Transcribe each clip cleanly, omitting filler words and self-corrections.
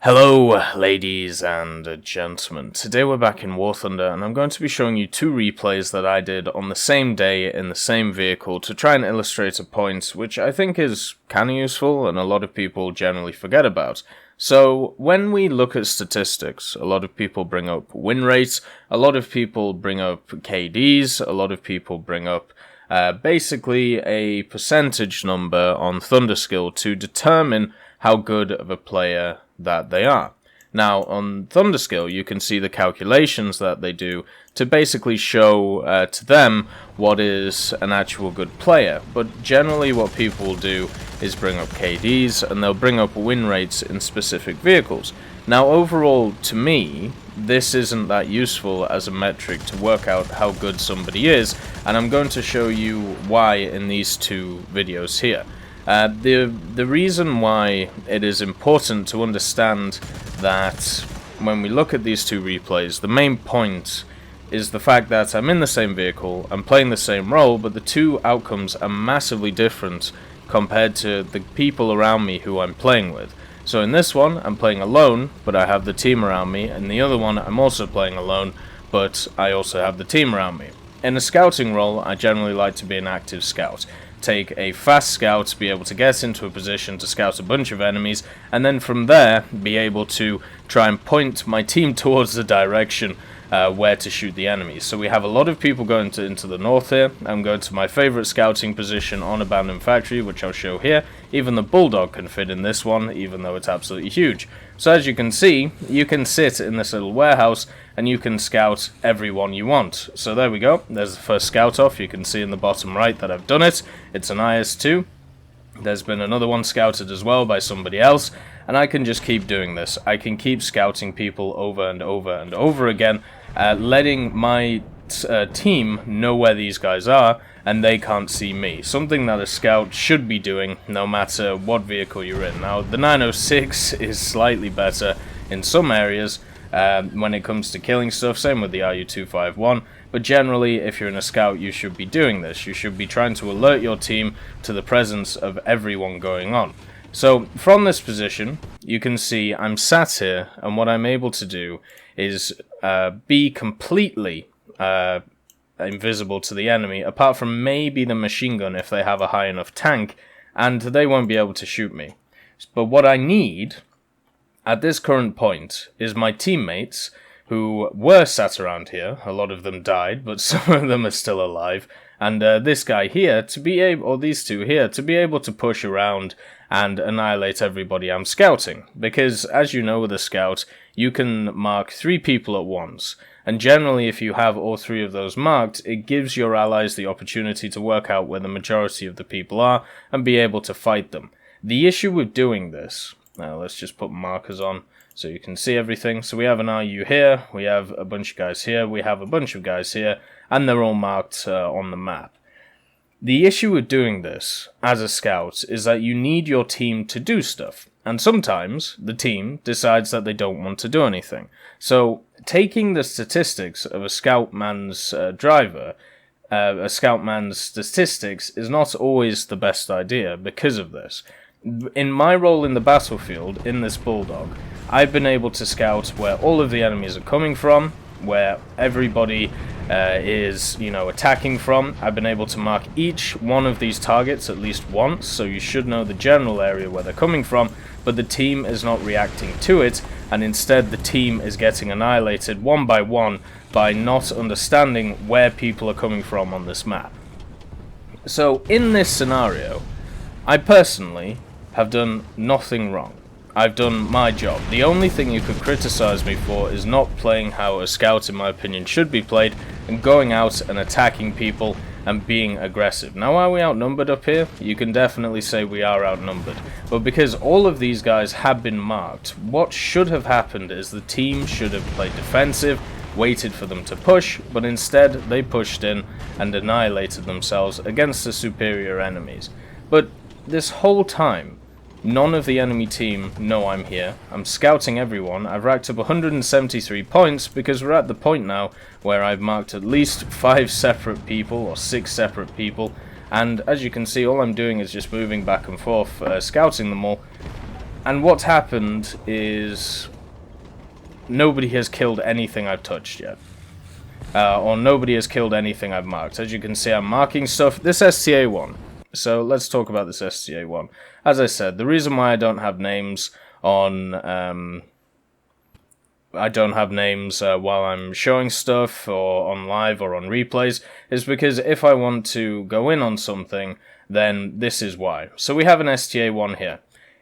Hello ladies and gentlemen, today we're back in War Thunder and I'm going to be showing you two replays that I did on the same day in the same vehicle to try and illustrate a point which I think is kind of useful and a lot of people generally forget about. So when we look at statistics, a lot of people bring up win rates, a lot of people bring up KDs, a lot of people bring up basically a percentage number on Thunderskill to determine how good of a player that they are. Now on Thunderskill you can see the calculations that they do to basically show to them what is an actual good player, but generally what people will do is bring up KDs and they'll bring up win rates in specific vehicles. Now overall to me this isn't that useful as a metric to work out how good somebody is, and I'm going to show you why in these two videos here. The reason why it is important to understand that when we look at these two replays, the main point is the fact that I'm in the same vehicle, I'm playing the same role, but the two outcomes are massively different compared to the people around me who I'm playing with. So in this one, I'm playing alone, but I have the team around me, and the other one, I'm also playing alone, but I also have the team around me. In a scouting role, I generally like to be an active scout. Take a fast scout, be able to get into a position to scout a bunch of enemies, and then from there be able to try and point my team towards the direction where to shoot the enemies. So we have a lot of people going into the north here. I'm going to my favorite scouting position on Abandoned Factory, which I'll show here. Even the Bulldog can fit in this one, even though it's absolutely huge. So as you can see, you can sit in this little warehouse and you can scout everyone you want. So there we go, there's the first scout off. You can see in the bottom right that I've done it. It's an IS-2. There's been another one scouted as well by somebody else, and I can just keep doing this. I can keep scouting people over and over and over again, letting my team know where these guys are, and they can't see me. Something that a scout should be doing no matter what vehicle you're in. Now the 906 is slightly better in some areas when it comes to killing stuff, same with the RU-251, but generally if you're in a scout you should be doing this. You should be trying to alert your team to the presence of everyone going on. So from this position you can see I'm sat here, and what I'm able to do is be completely invisible to the enemy, apart from maybe the machine gun if they have a high enough tank, and they won't be able to shoot me. But what I need at this current point is my teammates who were sat around here. A lot of them died, but some of them are still alive, and this guy here to be able, or these two here, to be able to push around and annihilate everybody I'm scouting. Because as you know with a scout, you can mark 3 people at once, and generally if you have all 3 of those marked, it gives your allies the opportunity to work out where the majority of the people are and be able to fight them. The issue with doing this, now let's just put markers on so you can see everything. So we have an RU here, we have a bunch of guys here, we have a bunch of guys here, and they're all marked on the map. The issue with doing this as a scout is that you need your team to do stuff, and sometimes the team decides that they don't want to do anything. So taking the statistics of a scoutman's driver, a scoutman's statistics is not always the best idea because of this. In my role in the battlefield, in this Bulldog, I've been able to scout where all of the enemies are coming from, where everybody is, attacking from. I've been able to mark each one of these targets at least once, so you should know the general area where they're coming from, but the team is not reacting to it, and instead the team is getting annihilated one by one by not understanding where people are coming from on this map. So in this scenario, I personally have done nothing wrong. I've done my job. The only thing you could criticize me for is not playing how a scout, in my opinion, should be played, and going out and attacking people and being aggressive. Now, are we outnumbered up here? You can definitely say we are outnumbered. But because all of these guys have been marked, what should have happened is the team should have played defensive, waited for them to push, but instead they pushed in and annihilated themselves against the superior enemies. But this whole time, None of the enemy team know I'm here. I'm scouting everyone. I've racked up 173 points because we're at the point now where I've marked at least 5 separate people or 6 separate people. And as you can see, all I'm doing is just moving back and forth, scouting them all. And what's happened is nobody has killed anything I've touched yet. Or nobody has killed anything I've marked. As you can see, I'm marking stuff. This STA1. So let's talk about this STA1. As I said, the reason why I don't have names on while I'm showing stuff or on live or on replays is because if I want to go in on something, then this is why. So we have an STA1 here.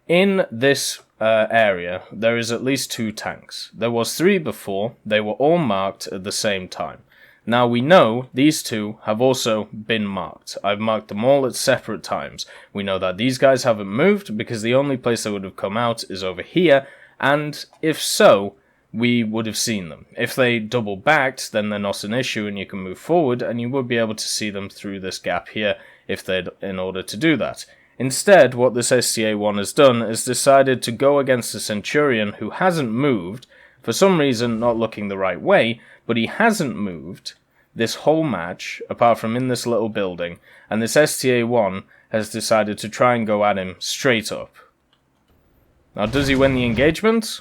In this area, there is at least 2 tanks. There was 3 before. They were all marked at the same time. Now we know these 2 have also been marked. I've marked them all at separate times. We know that these guys haven't moved because the only place they would have come out is over here, and if so, we would have seen them. If they double backed, then they're not an issue and you can move forward and you would be able to see them through this gap here if they'd in order to do that. Instead, what this STA1 has done is decided to go against the Centurion who hasn't moved, for some reason not looking the right way, but he hasn't moved this whole match, apart from in this little building, and this STA1 has decided to try and go at him straight up. Now, does he win the engagement?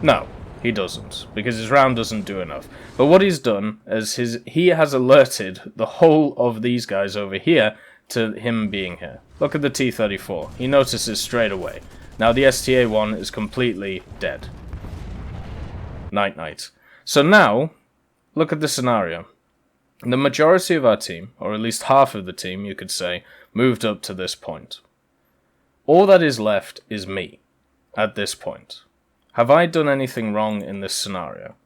No, he doesn't, because his round doesn't do enough. But what he's done is he has alerted the whole of these guys over here to him being here. Look at the T-34. He notices straight away. Now the STA1 is completely dead. Night-night. So now, look at the scenario. The majority of our team, or at least half of the team, you could say, moved up to this point. All that is left is me, at this point. Have I done anything wrong in this scenario?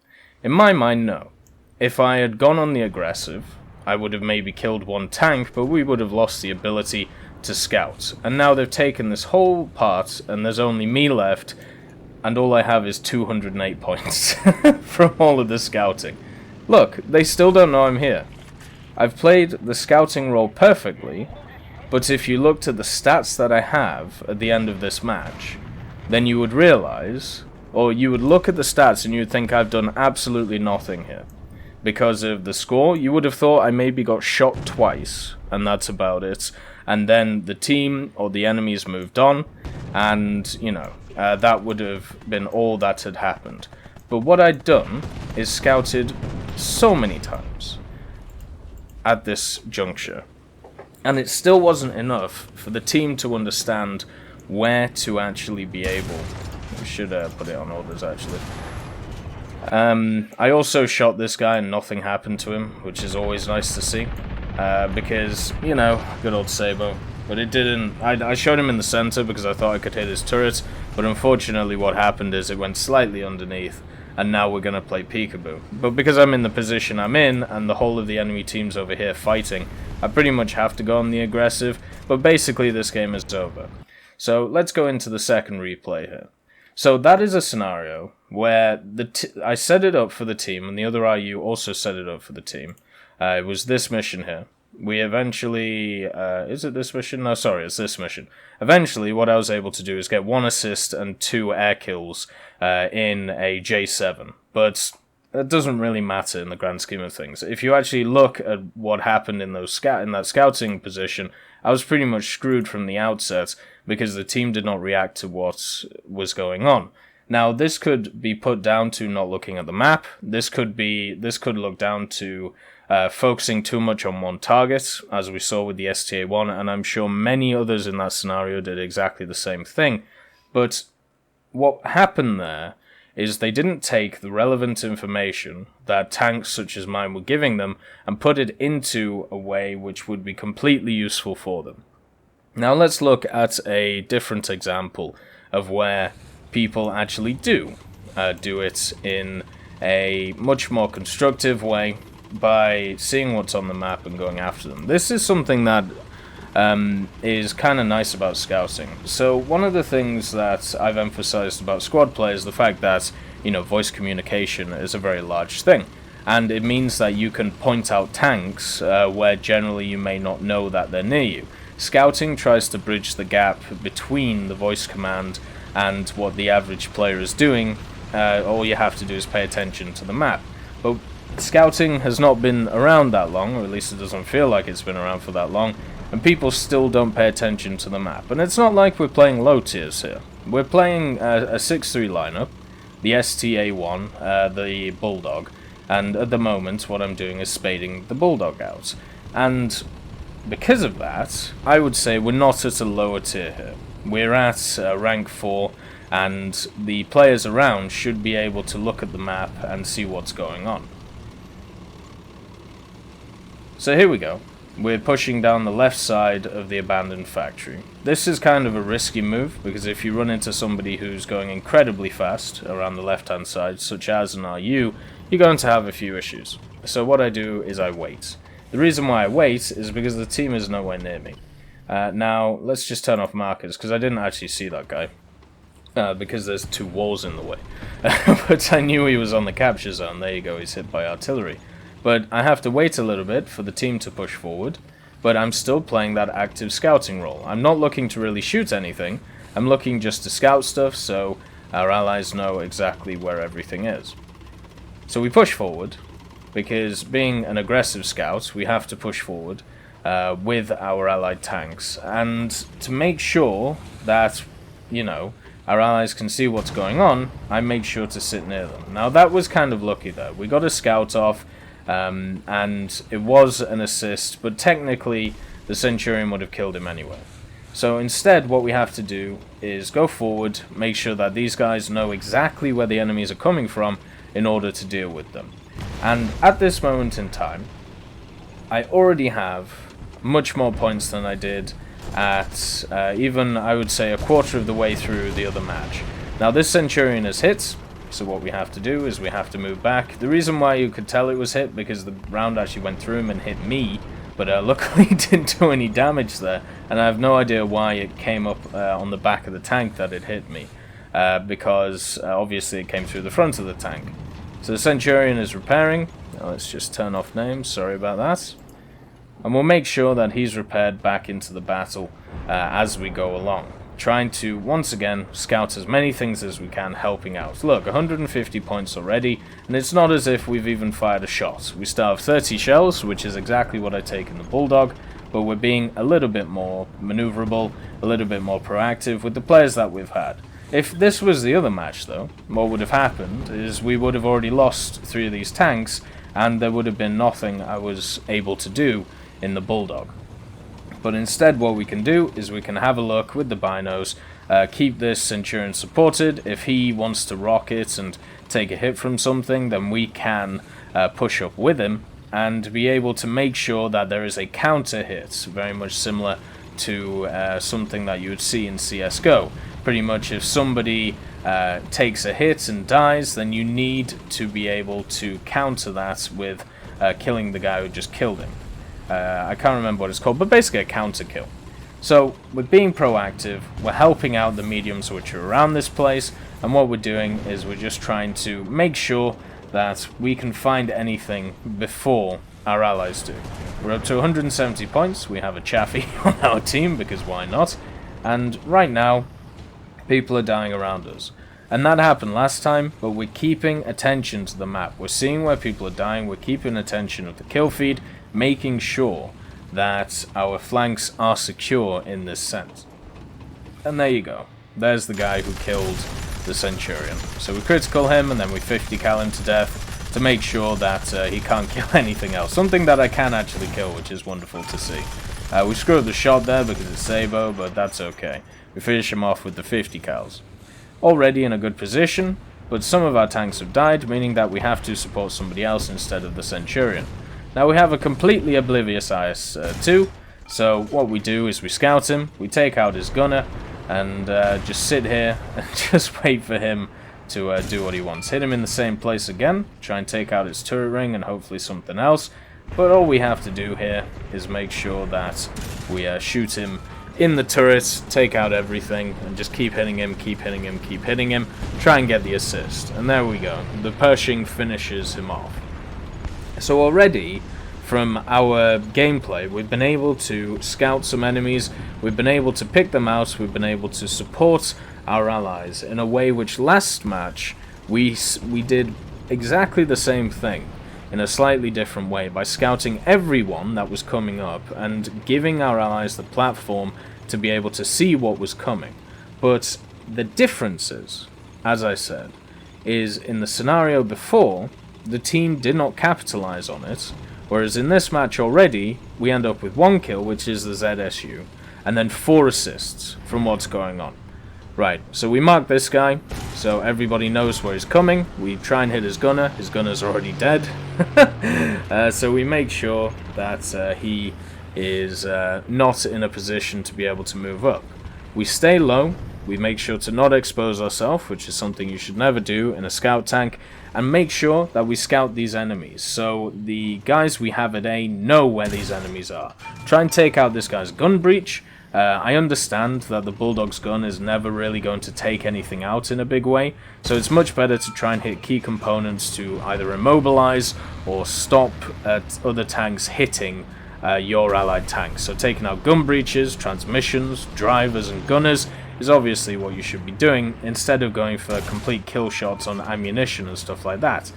In my mind, no. If I had gone on the aggressive, I would have maybe killed 1 tank, but we would have lost the ability to scout. And now they've taken this whole part, and there's only me left, and all I have is 208 points from all of the scouting. Look, they still don't know I'm here. I've played the scouting role perfectly, but if you looked at the stats that I have at the end of this match, then you would realize, or you would look at the stats and you would think I've done absolutely nothing here. Because of the score, you would have thought I maybe got shot twice, and that's about it. And then the team or the enemies moved on, and, you know, that would have been all that had happened. But what I'd done is scouted so many times at this juncture, and it still wasn't enough for the team to understand where to actually be able. We should put it on orders, actually. I also shot this guy and nothing happened to him, which is always nice to see, because, you know, good old Sabo. But it didn't. I shot him in the center because I thought I could hit his turret, but unfortunately what happened is it went slightly underneath, and now we're going to play peekaboo. But because I'm in the position I'm in, and the whole of the enemy team's over here fighting, I pretty much have to go on the aggressive, but basically this game is over. So let's go into the second replay here. So that is a scenario where I set it up for the team, and the other RU also set it up for the team. It was this mission here. We eventually... is it this mission? No, sorry, it's this mission. Eventually, what I was able to do is get 1 assist and 2 air kills in a J7. But it doesn't really matter in the grand scheme of things. If you actually look at what happened in that scouting position, I was pretty much screwed from the outset because the team did not react to what was going on. Now, this could be put down to not looking at the map. This could look down to focusing too much on one target, as we saw with the STA1, and I'm sure many others in that scenario did exactly the same thing. But what happened there is they didn't take the relevant information that tanks such as mine were giving them and put it into a way which would be completely useful for them. Now let's look at a different example of where people actually do it in a much more constructive way by seeing what's on the map and going after them. This is something that is kind of nice about scouting. So one of the things that I've emphasized about squad play is the fact that, you know, voice communication is a very large thing, and it means that you can point out tanks where generally you may not know that they're near you. Scouting tries to bridge the gap between the voice command and what the average player is doing. All you have to do is pay attention to the map. But scouting has not been around that long, or at least it doesn't feel like it's been around for that long, and people still don't pay attention to the map. And it's not like we're playing low tiers here. We're playing a 6-3 lineup, the STA1, the Bulldog, and at the moment what I'm doing is spading the Bulldog out. And because of that, I would say we're not at a lower tier here. We're at rank 4, and the players around should be able to look at the map and see what's going on. So here we go. We're pushing down the left side of the abandoned factory. This is kind of a risky move, because if you run into somebody who's going incredibly fast around the left hand side, such as an RU, you're going to have a few issues. So what I do is I wait. The reason why I wait is because the team is nowhere near me. Now, let's just turn off markers, because I didn't actually see that guy, because there's 2 walls in the way. But I knew he was on the capture zone. There you go, he's hit by artillery. But I have to wait a little bit for the team to push forward, but I'm still playing that active scouting role. I'm not looking to really shoot anything, I'm looking just to scout stuff so our allies know exactly where everything is. So we push forward, because being an aggressive scout, we have to push forward with our allied tanks, and to make sure that, you know, our allies can see what's going on, I made sure to sit near them. Now that was kind of lucky there. We got a scout off, and it was an assist, but technically the Centurion would have killed him anyway. So instead what we have to do is go forward, make sure that these guys know exactly where the enemies are coming from in order to deal with them. And at this moment in time, I already have much more points than I did at even, I would say, a quarter of the way through the other match. Now this Centurion is hit, so what we have to do is we have to move back. The reason why you could tell it was hit, because the round actually went through him and hit me, but luckily it didn't do any damage there, and I have no idea why it came up on the back of the tank that it hit me, because obviously it came through the front of the tank. So the Centurion is repairing. Now let's just turn off names, sorry about that. And we'll make sure that he's repaired back into the battle as we go along, trying to, once again, scout as many things as we can, helping out. Look, 150 points already, and it's not as if we've even fired a shot. We still have 30 shells, which is exactly what I take in the Bulldog, but we're being a little bit more maneuverable, a little bit more proactive with the players that we've had. If this was the other match, though, what would have happened is we would have already lost 3 of these tanks, and there would have been nothing I was able to do in the Bulldog. But instead what we can do is we can have a look with the binos, keep this Centurion supported. If he wants to rock it and take a hit from something, then we can push up with him and be able to make sure that there is a counter hit, very much similar to something that you would see in CSGO. Pretty much if somebody takes a hit and dies, then you need to be able to counter that with killing the guy who just killed him. I can't remember what it's called, but basically a counter kill. So with being proactive, we're helping out the mediums which are around this place, and what we're doing is we're just trying to make sure that we can find anything before our allies do. We're up to 170 points, we have a Chaffee on our team, because why not? And right now, people are dying around us. And that happened last time, but we're keeping attention to the map. We're seeing where people are dying, we're keeping attention of the kill feed, making sure that our flanks are secure in this sense. And there you go. There's the guy who killed the Centurion. So we critical him, and then we 50 cal him to death to make sure that he can't kill anything else. Something that I can actually kill, which is wonderful to see. We screwed up the shot there because it's Sabo, but that's okay. We finish him off with the 50 cals. Already in a good position, but some of our tanks have died, meaning that we have to support somebody else instead of the Centurion. Now we have a completely oblivious IS-2, so what we do is we scout him, we take out his gunner, and just sit here and just wait for him to do what he wants. Hit him in the same place again, try and take out his turret ring and hopefully something else, but all we have to do here is make sure that we shoot him in the turret, take out everything, and just keep hitting him, keep hitting him, keep hitting him, try and get the assist. And there we go, the Pershing finishes him off. So already, from our gameplay. We've been able to scout some enemies, we've been able to pick them out, we've been able to support our allies in a way which last match we did exactly the same thing in a slightly different way by scouting everyone that was coming up and giving our allies the platform to be able to see what was coming. But the differences, as I said, is in the scenario before, the team did not capitalize on it, whereas in this match already, we end up with 1 kill, which is the ZSU, and then 4 assists from what's going on. Right, so we mark this guy, so everybody knows where he's coming. We try and hit his gunner's already dead. So we make sure that he is not in a position to be able to move up. We stay low, we make sure to not expose ourselves, which is something you should never do in a scout tank, and make sure that we scout these enemies, so the guys we have at A know where these enemies are. Try and take out this guy's gun breach. I understand that the Bulldog's gun is never really going to take anything out in a big way, so it's much better to try and hit key components to either immobilize or stop other tanks hitting your allied tanks. So taking out gun breaches, transmissions, drivers and gunners is obviously what you should be doing, instead of going for complete kill shots on ammunition and stuff like that.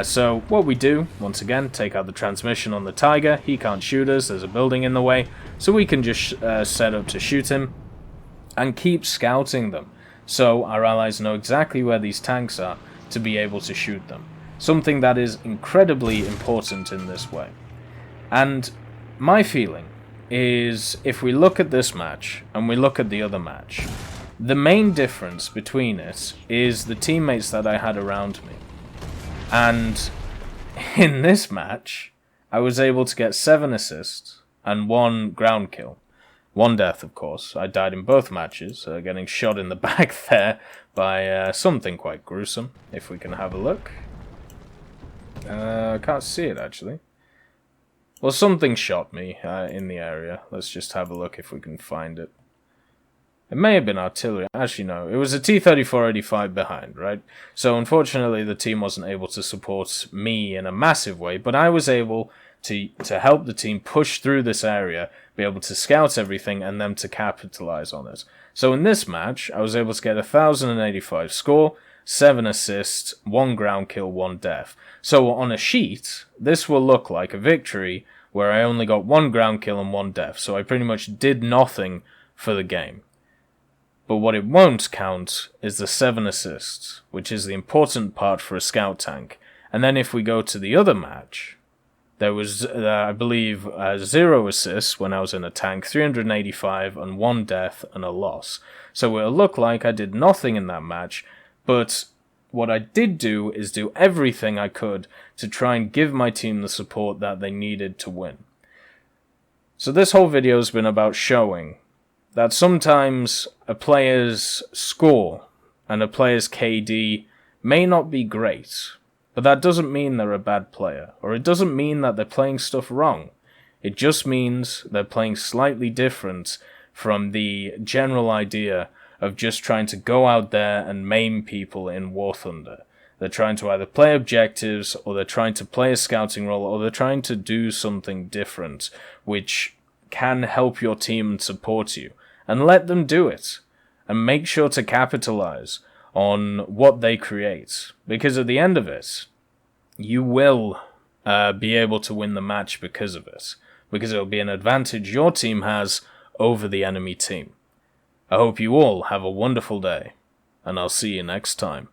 So what we do, once again, take out the transmission on the Tiger. He can't shoot us, there's a building in the way, so we can just set up to shoot him and keep scouting them, so our allies know exactly where these tanks are to be able to shoot them. Something that is incredibly important in this way. And my feeling is, if we look at this match and we look at the other match, the main difference between it is the teammates that I had around me. And in this match, I was able to get 7 assists and 1 ground kill. 1 death, of course. I died in both matches, getting shot in the back there by something quite gruesome, if we can have a look. I can't see it, actually. Well, something shot me in the area. Let's just have a look if we can find it. It may have been artillery. Actually, no. It was a T-34-85 behind, right? So, unfortunately, the team wasn't able to support me in a massive way, but I was able to help the team push through this area, be able to scout everything, and them to capitalize on it. So, in this match, I was able to get 1,085 score, 7 assists, 1 ground kill, 1 death. So, on a sheet, this will look like a victory where I only got 1 ground kill and 1 death. So, I pretty much did nothing for the game. But what it won't count is the 7 assists, which is the important part for a scout tank. And then if we go to the other match, there was, I believe, 0 assists when I was in a tank, 385 and 1 death and a loss. So it'll look like I did nothing in that match, but what I did do is do everything I could to try and give my team the support that they needed to win. So this whole video has been about showing that sometimes a player's score and a player's KD may not be great, but that doesn't mean they're a bad player, or it doesn't mean that they're playing stuff wrong. It just means they're playing slightly different from the general idea of just trying to go out there and maim people in War Thunder. They're trying to either play objectives, or they're trying to play a scouting role, or they're trying to do something different, which can help your team and support you. And let them do it. And make sure to capitalize on what they create. Because at the end of it, you will be able to win the match because of it. Because it will be an advantage your team has over the enemy team. I hope you all have a wonderful day. And I'll see you next time.